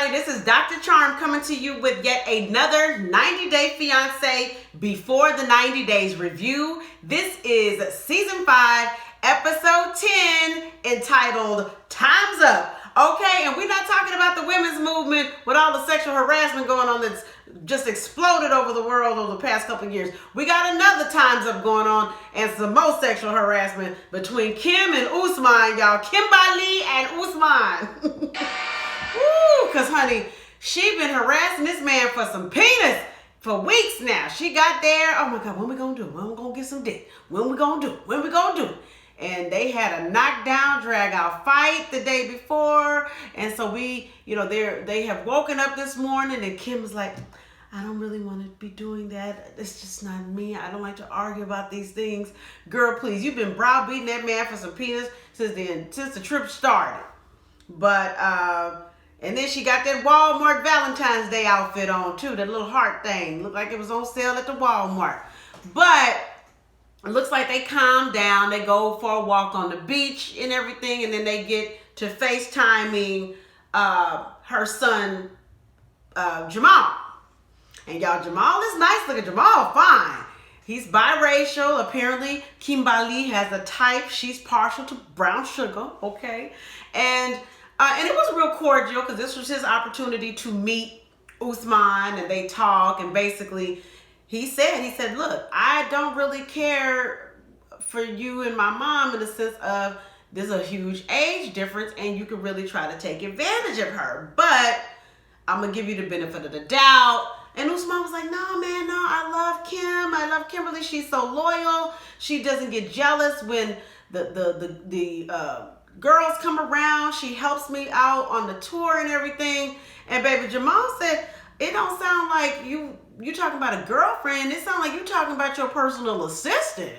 everybody. This is Dr. Charm coming to you with yet another 90-Day Fiance Before the 90 Days review. This is Season 5, Episode 10, entitled Time's Up. Okay, and we're not talking about the women's movement with all the sexual harassment going on that's just exploded over the world over the past couple of years. We got another Time's Up going on and some more sexual harassment between Kim and Usman, y'all. Kimberly and Usman. Woo, because, honey, she been harassing this man for some penis for weeks now. She got there. Oh, my God, when we going to do? When we going to get some dick? When we going to do? When we going to do? And they had a knockdown, drag-out fight the day before. And so we, they have woken up this morning and Kim was like, I don't really want to be doing that. It's just not me. I don't like to argue about these things. Girl, please, you've been browbeating that man for some penis since the trip started. But, and then she got that Walmart Valentine's Day outfit on too, that little heart thing. Looked like it was on sale at the Walmart. But it looks like they calm down. They go for a walk on the beach and everything. And then they get to FaceTiming her son, Jamal. And y'all, Jamal is nice looking. Jamal, fine. He's biracial. Apparently, Kimberly has a type. She's partial to brown sugar. Okay. And it was real cordial because this was his opportunity to meet Usman, and they talk. And basically, he said, look, I don't really care for you and my mom in the sense of there's a huge age difference and you can really try to take advantage of her. But I'm going to give you the benefit of the doubt. And Usman was like, no, man, no, I love Kim. I love Kimberly. She's so loyal. She doesn't get jealous when the girls come around. She helps me out on the tour and everything. And baby Jamal said, it don't sound like you talking about a girlfriend. It sounds like you talking about your personal assistant.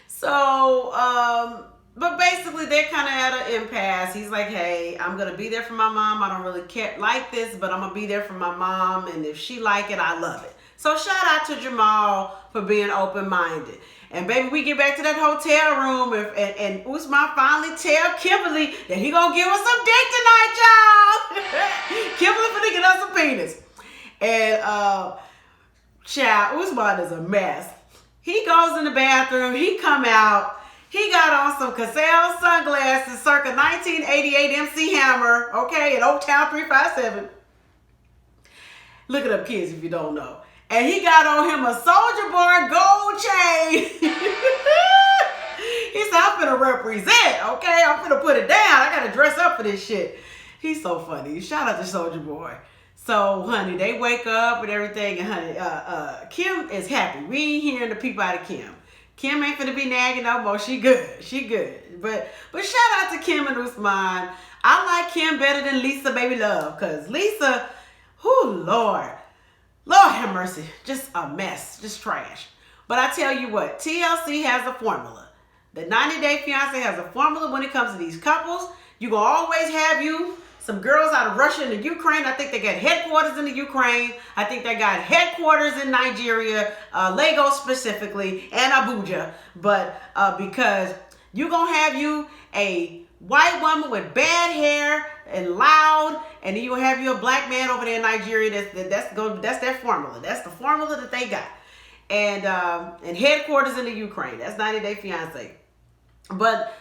So, but basically they're kind of at an impasse. He's like, hey, I'm going to be there for my mom. I don't really care like this, but I'm going to be there for my mom. And if she like it, I love it. So shout out to Jamal for being open-minded. And baby, we get back to that hotel room and Usman finally tell Kimberly that he gonna give us some dick tonight, y'all. Kimberly finna get us some penis. And child, Usman is a mess. He goes in the bathroom, he come out, he got on some Cassell sunglasses circa 1988 MC Hammer, okay, in Oaktown 357. Look it up, kids, if you don't know. And he got on him a Soldier Boy gold chain. He said, I'm finna represent, okay? I'm finna put it down. I gotta dress up for this shit. He's so funny. Shout out to Soldier Boy. So, honey, they wake up and everything, and honey, Kim is happy. We ain't hearing the people out of Kim. Kim ain't finna be nagging no more. She good. She good. But shout out to Kim and Usman. I like Kim better than Lisa, baby love, because Lisa, whoo, Lord have mercy, just a mess, just trash. But I tell you what, TLC has a formula. The 90-Day Fiance has a formula when it comes to these couples. You gonna always have some girls out of Russia and the Ukraine. I think they got headquarters in the Ukraine. I think they got headquarters in Nigeria, Lagos specifically, and Abuja. But because you gonna have a white woman with bad hair and loud, and then you have a black man over there in Nigeria. That's their formula. That's the formula that they got. And headquarters in the Ukraine. That's 90-Day Fiance. But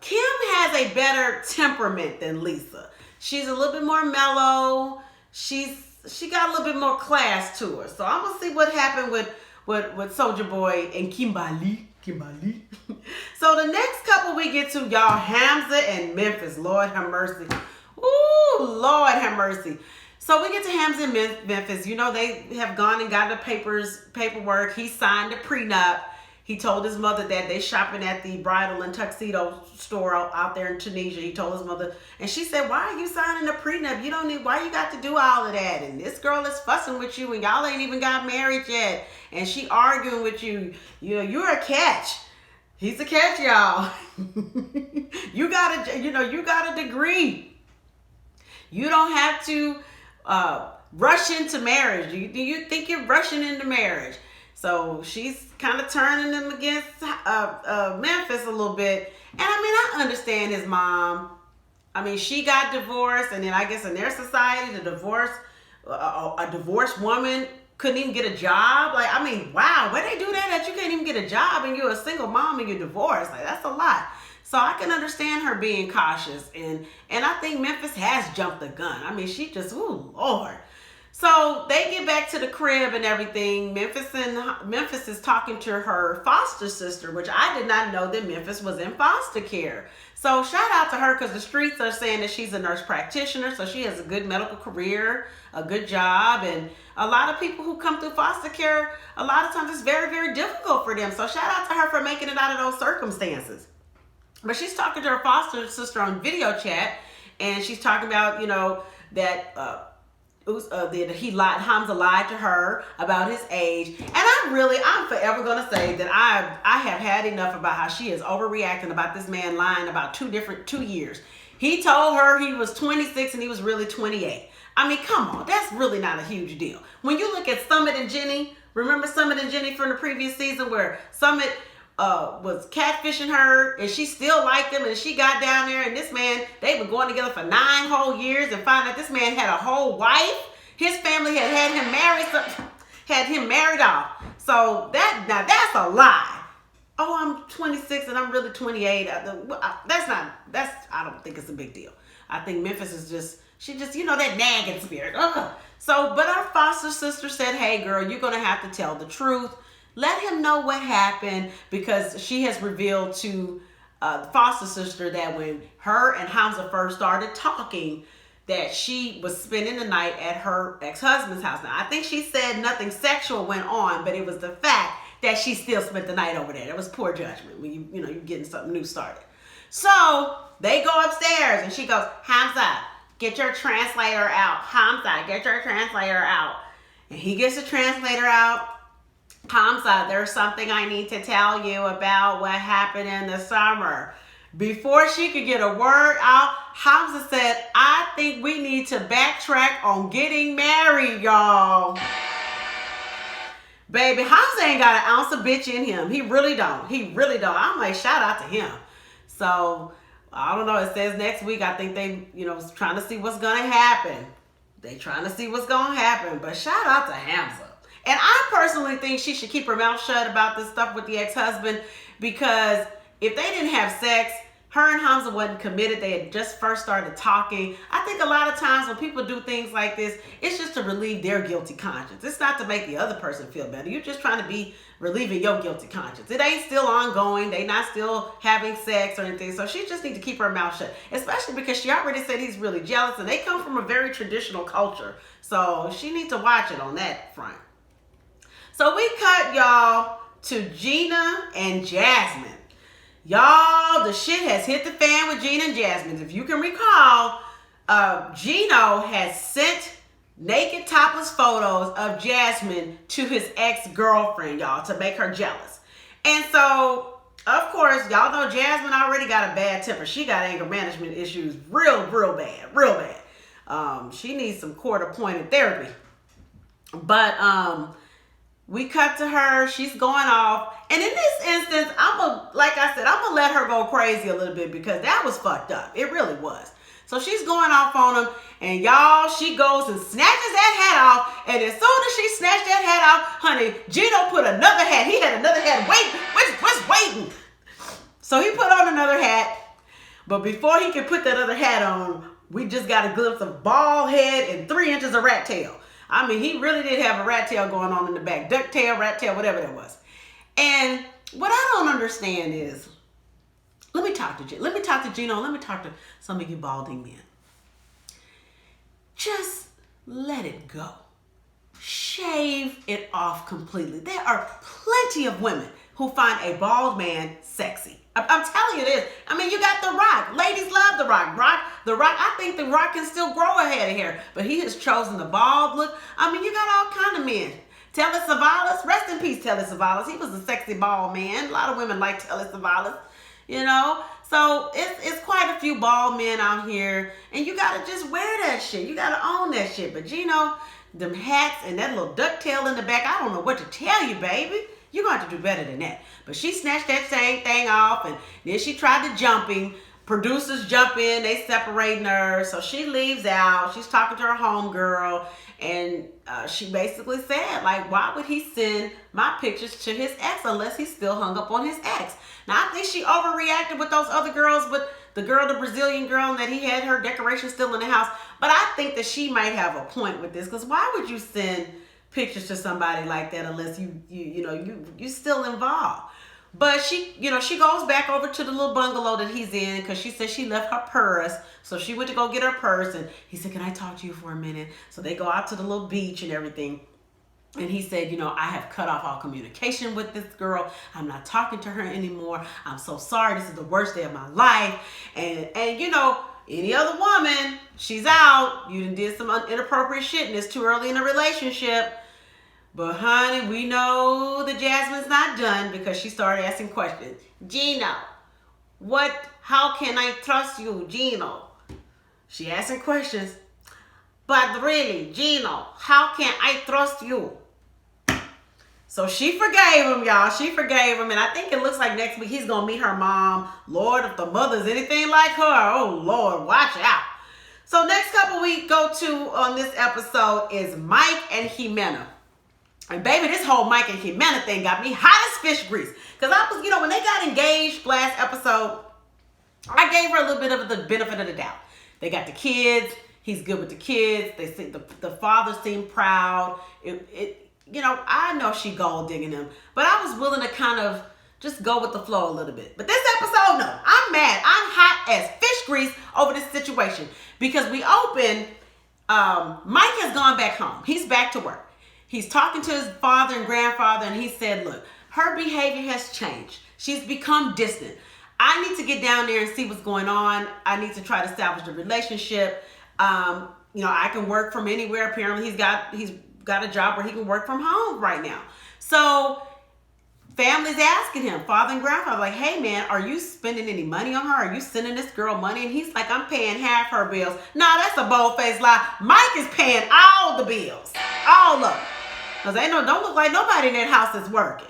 Kim has a better temperament than Lisa. She's a little bit more mellow. She got a little bit more class to her. So I'm gonna see what happened with Soldier Boy and Kimberly. So the next couple we get to, y'all, Hamza and Memphis. Lord have mercy. Ooh, Lord have mercy. So we get to Hamza and Memphis. They have gone and got the paperwork. He signed the prenup. He told his mother that they shopping at the bridal and tuxedo store out there in Tunisia. He told his mother, and she said, why are you signing the prenup? Why you got to do all of that? And this girl is fussing with you and y'all ain't even got married yet. And she arguing with you. You're a catch. He's a catch, y'all. You got a degree. You don't have to rush into marriage. Do you think you're rushing into marriage? So she's kind of turning them against Memphis a little bit. And I understand his mom. I mean, she got divorced, and then I guess in their society, a divorced woman couldn't even get a job. Like, I mean, wow, where they do that you can't even get a job and you're a single mom and you're divorced? Like, that's a lot. So I can understand her being cautious, and I think Memphis has jumped the gun. I mean, she just, ooh, Lord. So they get back to the crib and everything. Memphis is talking to her foster sister, which I did not know that Memphis was in foster care. So shout out to her, because the streets are saying that she's a nurse practitioner, so she has a good medical career, a good job, and a lot of people who come through foster care, a lot of times it's very, very difficult for them. So shout out to her for making it out of those circumstances. But she's talking to her foster sister on video chat, and she's talking about, that Hamza lied to her about his age. And I'm forever going to say that I have had enough about how she is overreacting about this man lying about 2 years. He told her he was 26 and he was really 28. I mean, come on, that's really not a huge deal. When you look at Summit and Jenny, remember Summit and Jenny from the previous season, where Summit was catfishing her and she still liked him, and she got down there, and this man, they've been going together for 9 whole years, and found out this man had a whole wife. His family had him married off. So that's a lie. Oh, I'm 26 and I'm really 28. I don't think it's a big deal. I think Memphis is that nagging spirit. Ugh. So, but our foster sister said, hey girl, you're going to have to tell the truth. Let him know what happened, because she has revealed to the foster sister that when her and Hamza first started talking, that she was spending the night at her ex-husband's house. Now, I think she said nothing sexual went on, but it was the fact that she still spent the night over there. That was poor judgment when you're getting something new started. So they go upstairs, and she goes, Hamza, get your translator out. Hamza, get your translator out. And he gets the translator out. Hamza, there's something I need to tell you about what happened in the summer. Before she could get a word out, Hamza said, I think we need to backtrack on getting married, y'all. Baby, Hamza ain't got an ounce of bitch in him. He really don't. I'm like, shout out to him. So, I don't know. It says next week. I think they, trying to see what's going to happen. They trying to see what's going to happen. But shout out to Hamza. And I personally think she should keep her mouth shut about this stuff with the ex-husband, because if they didn't have sex, her and Hamza wasn't committed. They had just first started talking. I think a lot of times when people do things like this, it's just to relieve their guilty conscience. It's not to make the other person feel better. You're just trying to be relieving your guilty conscience. It ain't still ongoing. They not still having sex or anything. So she just needs to keep her mouth shut, especially because she already said he's really jealous, and they come from a very traditional culture. So she needs to watch it on that front. So we cut, y'all, to Gina and Jasmine. Y'all, the shit has hit the fan with Gina and Jasmine. If you can recall, Gino has sent naked topless photos of Jasmine to his ex-girlfriend, y'all, to make her jealous. And so, of course, y'all know Jasmine already got a bad temper. She got anger management issues real bad. She needs some court-appointed therapy. But, we cut to her. She's going off. And in this instance, I'm going to let her go crazy a little bit, because that was fucked up. It really was. So she's going off on him. And y'all, she goes and snatches that hat off. And as soon as she snatched that hat off, honey, Gino put another hat. He had another hat waiting. So he put on another hat. But before he could put that other hat on, we just got a glimpse of bald head and 3 inches of rat tail. I mean, he really did have a rat tail going on in the back. Duck tail, rat tail, whatever that was. And what I don't understand is, let me talk to Gino. Let me talk to some of you balding men. Just let it go. Shave it off completely. There are plenty of women who find a bald man sexy. I'm telling you this. I mean, you got The Rock. Ladies love The Rock. The Rock, I think The Rock can still grow a head of hair, but he has chosen the bald look. I mean, you got all kind of men. Telly Savalas, rest in peace, Telly Savalas. He was a sexy bald man. A lot of women like Telly Savalas, So it's quite a few bald men out here, and you got to just wear that shit. You got to own that shit. But Gino, them hats and that little ducktail in the back, I don't know what to tell you, baby. You're going to have to do better than that. But she snatched that same thing off, and then she tried to jump him, producers jump in, they separating her. So she leaves out. She's talking to her homegirl. And she basically said, like, why would he send my pictures to his ex unless he's still hung up on his ex? Now, I think she overreacted with those other girls, with the girl, the Brazilian girl, and that he had her decorations still in the house. But I think that she might have a point with this, because why would you send pictures to somebody like that unless you still involved? But she goes back over to the little bungalow that he's in, because she said she left her purse. So she went to go get her purse, and he said, can I talk to you for a minute? So they go out to the little beach and everything. And he said, I have cut off all communication with this girl. I'm not talking to her anymore. I'm so sorry. This is the worst day of my life. And any other woman, she's out. You done did some inappropriate shit, and it's too early in a relationship. But honey, we know that Jasmine's not done, because she started asking questions. Gino, how can I trust you, Gino? She asking questions. But really, Gino, how can I trust you? So she forgave him, y'all. She forgave him. And I think it looks like next week he's going to meet her mom. Lord, if the mother's anything like her, oh Lord, watch out. So next couple we go to on this episode is Mike and Ximena. And baby, this whole Mike and Ximena thing got me hot as fish grease. Because I was, when they got engaged last episode, I gave her a little bit of the benefit of the doubt. They got the kids. He's good with the kids. They see the father seemed proud. I know she gold digging him, but I was willing to kind of just go with the flow a little bit. But this episode, no, I'm mad. I'm hot as fish grease over this situation, because we open, Mike has gone back home. He's back to work. He's talking to his father and grandfather, and he said, look, her behavior has changed. She's become distant. I need to get down there and see what's going on. I need to try to establish a relationship. I can work from anywhere. Apparently he's got a job where he can work from home right now. So family's asking him, father and grandfather, like, hey man, are you spending any money on her? Are you sending this girl money? And he's like, I'm paying half her bills. Nah, that's a bold-faced lie. Mike is paying all the bills. All of them. Because don't look like nobody in that house is working.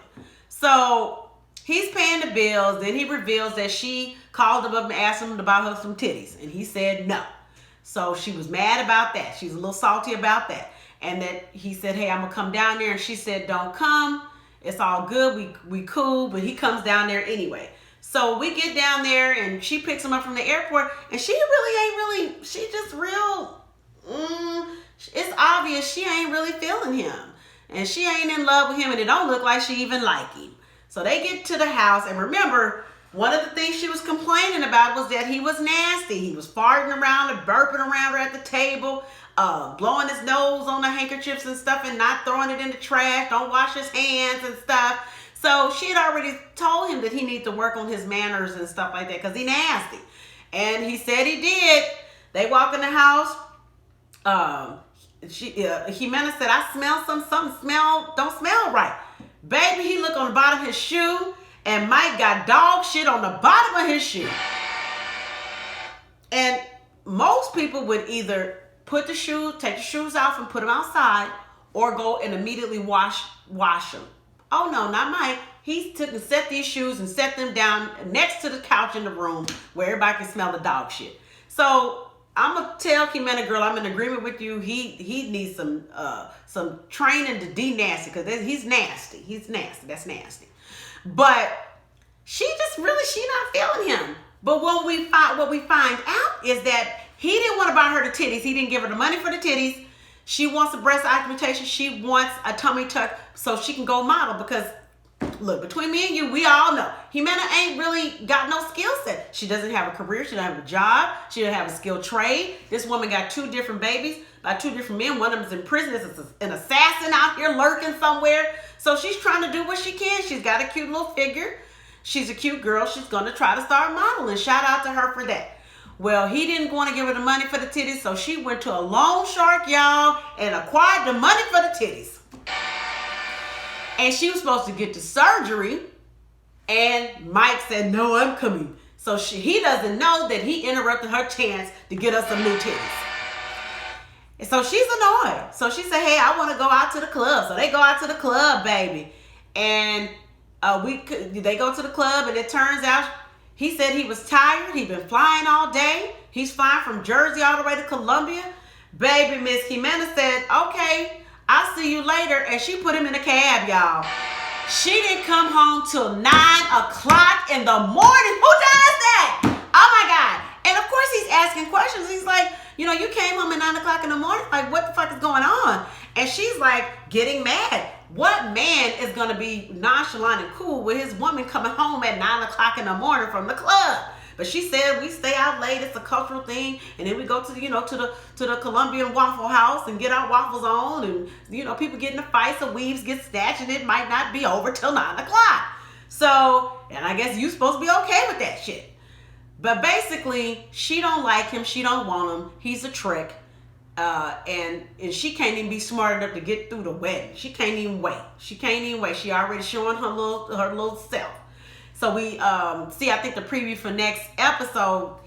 So he's paying the bills. Then he reveals that she called him up and asked him to buy her some titties. And he said no. So she was mad about that. She's a little salty about that. And that he said, hey, I'm going to come down there. And she said, don't come. It's all good. We cool. But he comes down there anyway. So we get down there and she picks him up from the airport. And she just real, it's obvious she ain't really feeling him. And she ain't in love with him. And it don't look like she even like him. So they get to the house. And remember, one of the things she was complaining about was that he was nasty. He was farting around and burping around her at the table, blowing his nose on the handkerchiefs and stuff and not throwing it in the trash, don't wash his hands and stuff. So she had already told him that he needs to work on his manners and stuff like that because he nasty. And he said he did. They walk in the house. Ximena said, I smell something don't smell right. Baby, he looked on the bottom of his shoe. And Mike got dog shit on the bottom of his shoe. And most people would either take the shoes off and put them outside, or go and immediately wash them. Oh no, not Mike. He took and set these shoes and set them down next to the couch in the room where everybody can smell the dog shit. So I'm gonna tell Ximena, girl, I'm in agreement with you. He needs some training to de-nasty, because he's nasty. He's nasty. That's nasty. But she not feeling him. But what we find out is that he didn't want to buy her the titties. He didn't give her the money for the titties. She wants a breast augmentation. She wants a tummy tuck so she can go model. Because look, between me and you, we all know Ximena ain't really got no skill set. She doesn't have a career. She doesn't have a job. She doesn't have a skilled trade. This woman got 2 different babies by 2 different men. One of them's in prison. There's an assassin out here lurking somewhere. So she's trying to do what she can. She's got a cute little figure. She's a cute girl. She's going to try to start modeling. Shout out to her for that. Well, he didn't want to give her the money for the titties, so she went to a loan shark, y'all, and acquired the money for the titties. And she was supposed to get the surgery, and Mike said, no, I'm coming. So he doesn't know that he interrupted her chance to get us some new titties. And so she's annoyed. So she said, hey, I want to go out to the club. So they go out to the club, baby. And they go to the club, and it turns out He said he was tired. He'd been flying all day. He's flying from Jersey all the way to Colombia. Baby, Miss Ximena said, okay, I'll see you later. And she put him in a cab, y'all. She didn't come home till 9 o'clock in the morning. Who does that? Oh my God. And of course he's asking questions. He's like, you know, you came home at 9 o'clock in the morning. Like, what the fuck is going on? And she's like getting mad. What man is going to be nonchalant and cool with his woman coming home at 9 o'clock in the morning from the club? But she said we stay out late. It's a cultural thing, and then we go to the Colombian Waffle House and get our waffles on, and people get in the fights, the weaves get snatched, and it might not be over till 9 o'clock. So, and I guess you supposed to be okay with that shit. But basically, she don't like him. She don't want him. He's a trick. And she can't even be smart enough to get through the wedding. She can't even wait. She already showing her little self. So we see, I think the preview for next episode,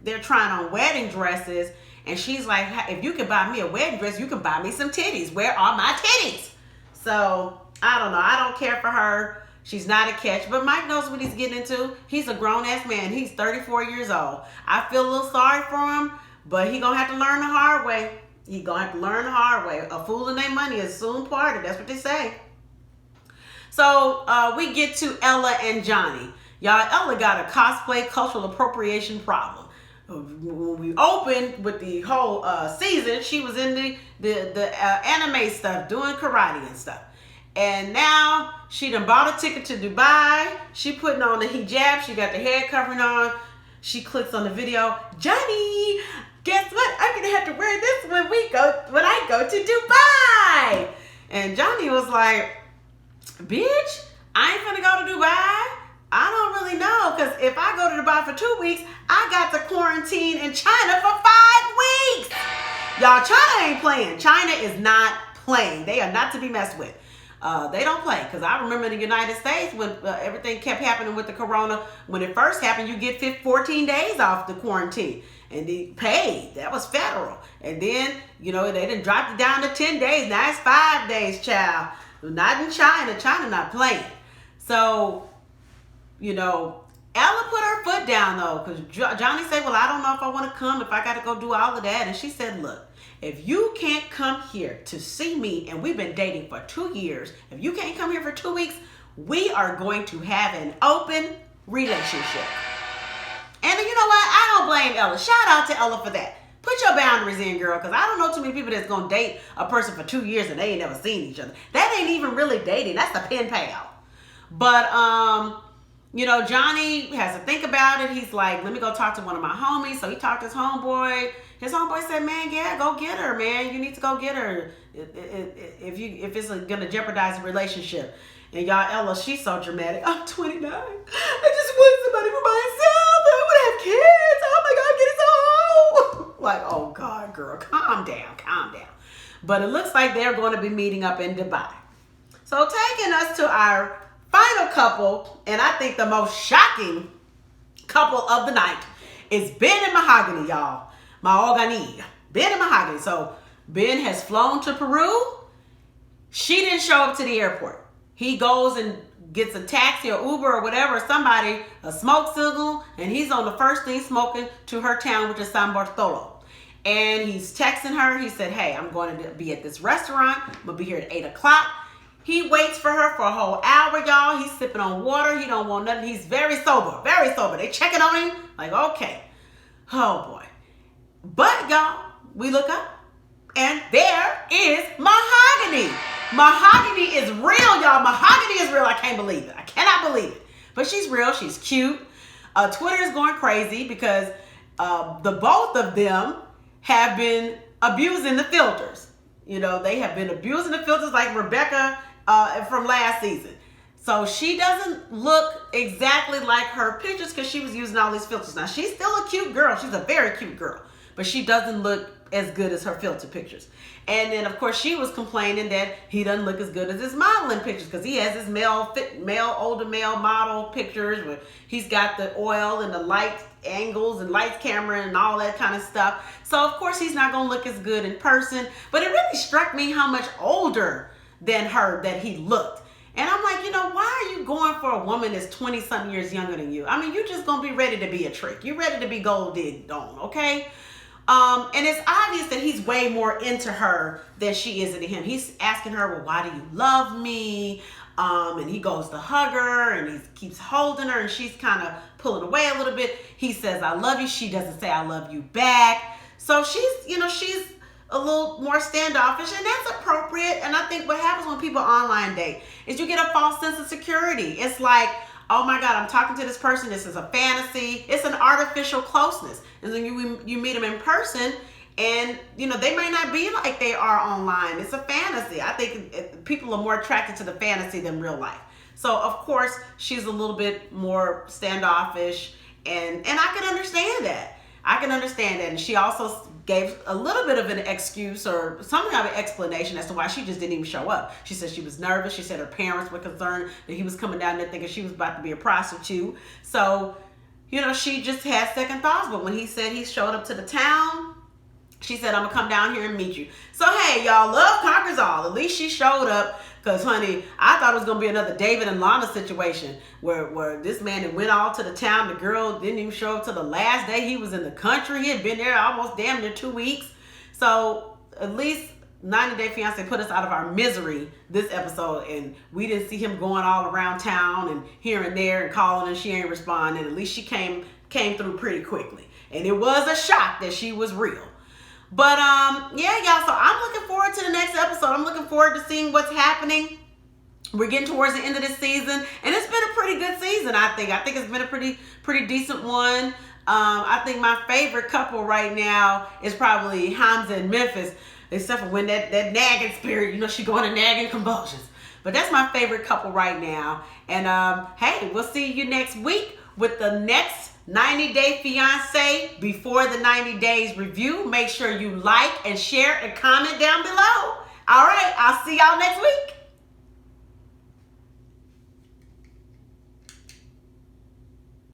they're trying on wedding dresses, and she's like, if you can buy me a wedding dress, you can buy me some titties. Where are my titties? So I don't know. I don't care for her. She's not a catch, but Mike knows what he's getting into. He's a grown-ass man. He's 34 years old. I feel a little sorry for him, but he gonna have to learn the hard way. A fool and their money is soon parted. That's what they say. So we get to Ella and Johnny. Y'all, Ella got a cosplay cultural appropriation problem. When we opened with the whole season, she was in the anime stuff, doing karate and stuff. And now she done bought a ticket to Dubai. She putting on the hijab. She got the head covering on. She clicks on the video. Johnny, guess what? I'm gonna have to wear this when I go to Dubai. And Johnny was like, bitch, I ain't finna go to Dubai. I don't really know, because if I go to Dubai for 2 weeks, I got to quarantine in China for 5 weeks. Y'all, China ain't playing. China is not playing. They are not to be messed with. They don't play, because I remember in the United States when everything kept happening with the corona. When it first happened, you get 14 days off the quarantine, and they paid. That was federal. And then, they done dropped it down to 10 days. Now it's 5 days, child. Not in China. China not playing. So, Ella put her foot down, though, because Johnny said, well, I don't know if I want to come, if I got to go do all of that. And she said, look, if you can't come here to see me, and we've been dating for 2 years, if you can't come here for 2 weeks, we are going to have an open relationship. And you know what? I don't blame Ella. Shout out to Ella for that. Put your boundaries in, girl, because I don't know too many people that's going to date a person for 2 years and they ain't never seen each other. That ain't even really dating. That's the pen pal. But, Johnny has to think about it. He's like, let me go talk to one of my homies. So he talked to his homeboy. His homeboy said, man, yeah, go get her, man. You need to go get her if it's going to jeopardize the relationship. And y'all, Ella, she's so dramatic. I'm 29. I just want somebody for myself. I want to have kids. Oh, my God, get it so home. Like, oh, God, girl, calm down. But it looks like they're going to be meeting up in Dubai. So taking us to our final couple, and I think the most shocking couple of the night, is Ben and Mahogany, y'all. Mahogany. Ben and Mahogany. So Ben has flown to Peru. She didn't show up to the airport. He goes and gets a taxi or Uber or whatever, somebody, a smoke signal, and he's on the first thing smoking to her town, which is San Bartolo. And he's texting her. He said, hey, I'm going to be at this restaurant. I'm going to be here at 8 o'clock. He waits for her for a whole hour, y'all. He's sipping on water. He don't want nothing. He's very sober, very sober. They checking on him like, okay. Oh, boy. But, y'all, we look up, and there is Mahogany. Mahogany is real, y'all. Mahogany is real. I can't believe it. I cannot believe it. But she's real. She's cute. Twitter is going crazy because the both of them have been abusing the filters. They have been abusing the filters like Rebecca from last season. So she doesn't look exactly like her pictures because she was using all these filters. Now, she's still a cute girl. She's a very cute girl. But she doesn't look as good as her filter pictures. And then, of course, she was complaining that he doesn't look as good as his modeling pictures because he has his older male model pictures where he's got the oil and the light angles and lights camera and all that kind of stuff. So, of course, he's not going to look as good in person. But it really struck me how much older than her that he looked. And I'm like, why are you going for a woman that's 20-something years younger than you? I mean, you just going to be ready to be a trick. You're ready to be gold digged on, okay? And it's obvious that he's way more into her than she is into him. He's asking her, well, why do you love me? And he goes to hug her and he keeps holding her and she's kind of pulling away a little bit. He says, I love you. She doesn't say, I love you back. So she's a little more standoffish, and that's appropriate. And I think what happens when people online date is you get a false sense of security. It's like, oh my God, I'm talking to this person. This is a fantasy. It's an artificial closeness. And then you meet them in person, and they may not be like they are online. It's a fantasy. I think people are more attracted to the fantasy than real life. So of course she's a little bit more standoffish, and I can understand that. And she also gave a little bit of an excuse or something of an explanation as to why she just didn't even show up. She said she was nervous. She said her parents were concerned that he was coming down there thinking she was about to be a prostitute. So, she just had second thoughts. But when he said he showed up to the town, she said, I'm going to come down here and meet you. So, hey, y'all, love conquers all. At least she showed up. Because, honey, I thought it was going to be another David and Lana situation where this man that went all to the town. The girl didn't even show up till the last day he was in the country. He had been there almost damn near 2 weeks. So at least 90 Day Fiance put us out of our misery this episode. And we didn't see him going all around town and here and there and calling and she ain't responding. At least she came through pretty quickly. And it was a shock that she was real. But, yeah, y'all, so I'm looking forward to the next episode. I'm looking forward to seeing what's happening. We're getting towards the end of this season, and it's been a pretty good season, I think. I think it's been a pretty decent one. I think my favorite couple right now is probably Hamza and Memphis, except for when that nagging spirit, she going to nagging convulsions. But that's my favorite couple right now. And, hey, we'll see you next week with the next 90 Day Fiance Before the 90 Days review. Make sure you like and share and comment down below. All right, I'll see y'all next week.